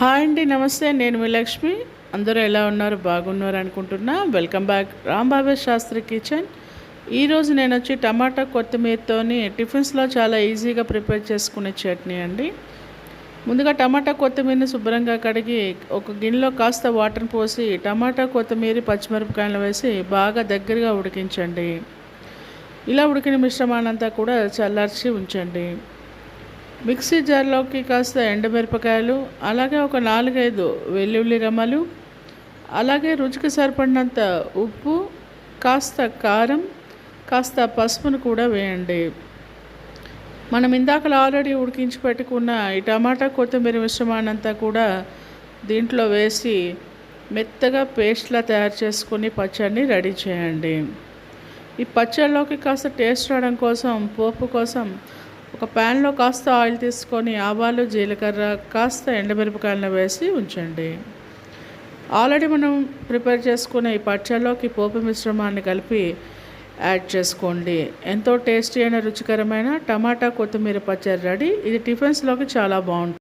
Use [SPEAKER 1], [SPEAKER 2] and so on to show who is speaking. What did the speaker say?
[SPEAKER 1] Hi అండి, నమస్తే. నేను మీ లక్ష్మి. అందరూ ఎలా ఉన్నారు? బాగున్నారు అనుకుంటున్నా. Welcome back Rambabu Shastri kitchen. ఈరోజు నేను వచ్చి టమాటా కొత్తిమీరతోని టిఫిన్స్లో చాలా ఈజీగా ప్రిపేర్ చేసుకునే చట్నీ అండి. ముందుగా టమాటా కొత్తిమీరని శుభ్రంగా కడిగి ఒక గిన్నెలో కాస్త వాటర్ పోసి టమాటా కొత్తిమీర పచ్చిమిరపకాయలు వేసి బాగా దగ్గరగా ఉడికించండి. ఇలా ఉడికిన మిశ్రమాన్నంతా కూడా చల్లార్చి ఉంచండి. మిక్సీ జార్లోకి కాస్త ఎండుమిరపకాయలు, అలాగే ఒక 4-5 వెల్లుల్లి రెమ్మలు, అలాగే రుచికి సరిపడినంత ఉప్పు, కాస్త కారం, కాస్త పసుపును కూడా వేయండి. మనం ఇందాకలా ఆల్రెడీ ఉడికించి పెట్టుకున్న ఈ టమాటా కొత్తిమీర మిశ్రమాన్నంతా కూడా దీంట్లో వేసి మెత్తగా పేస్ట్లా తయారు చేసుకుని పచ్చడిని రెడీ చేయండి. ఈ పచ్చడిలోకి కాస్త టేస్ట్ రావడం కోసం, పోపు కోసం ఒక ప్యాన్లో కాస్త ఆయిల్ తీసుకొని ఆవాలు, జీలకర్ర, కాస్త ఎండుమిరపకాయలను వేసి ఉంచండి. ఆల్రెడీ మనం ప్రిపేర్ చేసుకునే ఈ పచ్చడిలోకి పోపు మిశ్రమాన్ని కలిపి యాడ్ చేసుకోండి. ఎంతో టేస్టీ అయిన రుచికరమైన టమాటా కొత్తిమీర పచ్చడి రెడీ. ఇది టిఫిన్స్లోకి చాలా బాగుంటుంది.